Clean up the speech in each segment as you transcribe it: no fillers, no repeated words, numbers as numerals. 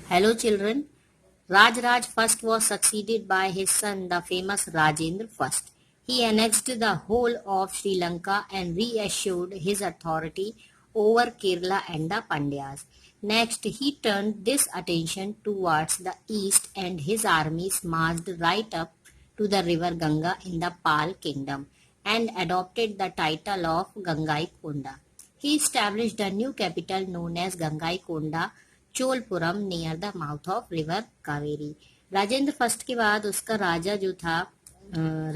Hello children. Raj first was succeeded by his son, the famous Rajendra first. He annexed the whole of Sri Lanka and reassured his authority over Kerala and the Pandyas. Next, he turned this attention towards the east and his armies marched right up to the river Ganga in the Pal kingdom and adopted the title of Gangaikonda. He established a new capital known as Gangaikonda Cholapuram near the mouth of river Kaveri. Rajendra first के बाद उसका राजा जो था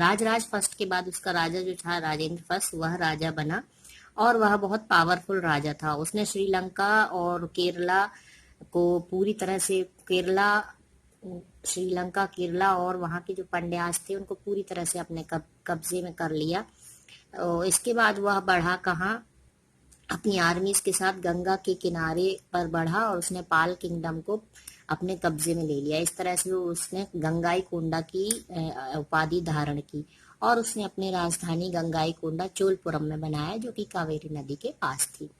Rajaraja first के बाद उसका राजा जो था राजेंद्र फर्स्ट, वह राजा बना और वह बहुत पावरफुल राजा था। उसने श्रीलंका और केरला को पूरी तरह से श्रीलंका केरला और वहाँ के जो पंड्यास थे उनको पूरी तरह से अपने कब्जे में कर लिया। इसके बाद वह बढ़ा कहाँ, अपनी आर्मीज के साथ गंगा के किनारे पर बढ़ा और उसने पाल किंगडम को अपने कब्जे में ले लिया। इस तरह से उसने गंगाईकोंडा की उपाधि धारण की और उसने अपनी राजधानी गंगाईकोंडा चोलपुरम में बनाया, जो कि कावेरी नदी के पास थी।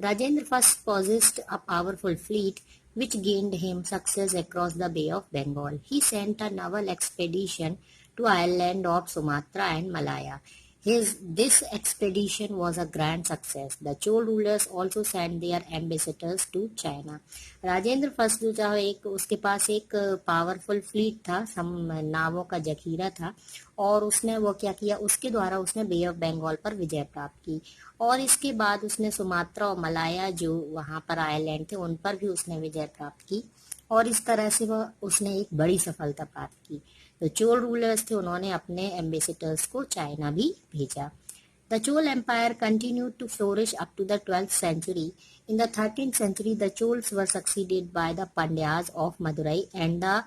Rajendra first possessed a powerful fleet which gained him success across the Bay of Bengal. He sent a naval expedition to island of Sumatra and Malaya. This expedition was a grand success. The Chol rulers also sent their ambassadors to China. Rajendra first जो था उसके पास एक powerful fleet था, नावों का जखीरा था और उसने वो क्या किया, उसके द्वारा उसने बे ऑफ बंगाल पर विजय प्राप्त की और इसके बाद उसने सुमात्रा और मलाया जो वहां पर आइलैंड थे उन पर भी उसने विजय प्राप्त की और इस तरह से उसने एक बड़ी सफलता प्राप्त की। तो चोल रूलर्स थे, उन्होंने अपने एम्बेसडर्स को चाइना भी भेजा। The Chol Empire continued to flourish up to the 12th century. In the 13th century, the Chols were succeeded by the Pandyas of Madurai and the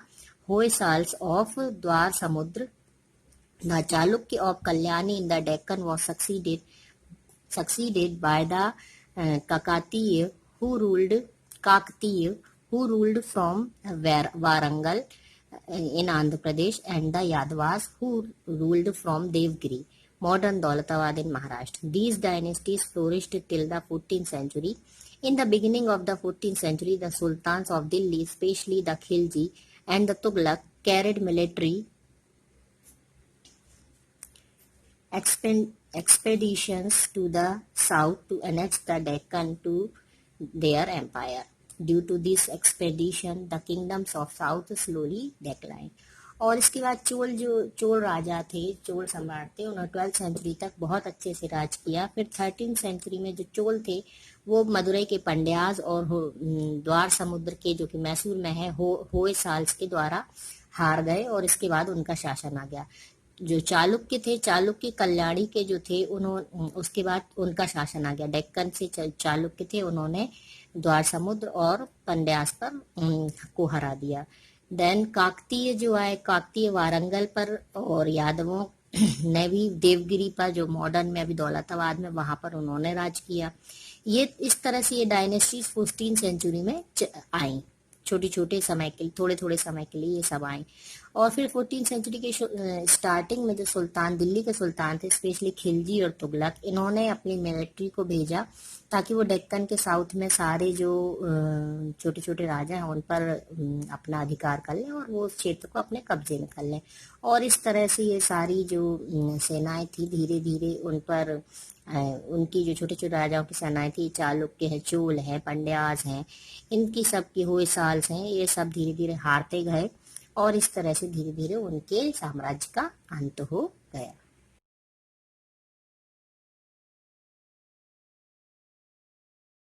Hoysals of Dwar Samudra. The Chalukya of Kalyani in the Deccan was succeeded by the Kakatiya who ruled from Warangal in Andhra Pradesh, and the Yadavas who ruled from Devgiri, modern Daulatabad in Maharashtra. These dynasties flourished till the 14th century. In the beginning of the 14th century, the sultans of Delhi, especially the Khilji and the Tughlaq, carried military expeditions to the south to annex the Deccan to their empire. Due to this expedition, the kingdoms of south slowly declined. और इसके बाद चोल राजा थे, चोल सम्राट थे, उन्होंने 12th century तक बहुत अच्छे से राज किया। फिर 13th सेंचुरी में जो चोल थे वो मदुरई के पंड्याज और द्वार समुद्र के जो कि मैसूर में है होयसाल्स के द्वारा हार गए और इसके बाद उनका शासन आ गया। जो चालुक्य थे, चालुक्य कल्याणी के जो थे उसके बाद उनका शासन आ गया। डेक्कन से चालुक्य थे, उन्होंने द्वार समुद्र और पंड्यास पर को हरा दिया। देन काकतीय जो है, काकतीय वारंगल पर और यादवों ने भी देवगिरी पर जो मॉडर्न में अभी दौलताबाद में वहां पर उन्होंने राज किया। ये इस तरह से ये डायनेस्टीज 14th सेंचुरी में आई, छोटे समय के लिए, थोड़े समय के लिए ये सब आए। और फिर 14th सेंचुरी के स्टार्टिंग में जो सुल्तान, दिल्ली के सुल्तान थे, स्पेशली खिलजी और तुगलक, इन्होंने अपनी मिलिट्री को भेजा ताकि वो डेक्कन के साउथ में सारे जो छोटे राजा हैं उन पर अपना अधिकार कर लें और वो उस क्षेत्र को अपने कब्जे में कर लें। और इस तरह से ये सारी जो सेनाएं थी धीरे धीरे उन पर उनकी जो छोटे राजाओं की सेनाएं थी, चालुक्य है, चोल है, पंड्यास हैं, इनकी सबकी होयसाल्स हैं, ये सब धीरे धीरे हारते गए और इस तरह से धीरे धीरे उनके साम्राज्य का अंत हो गया।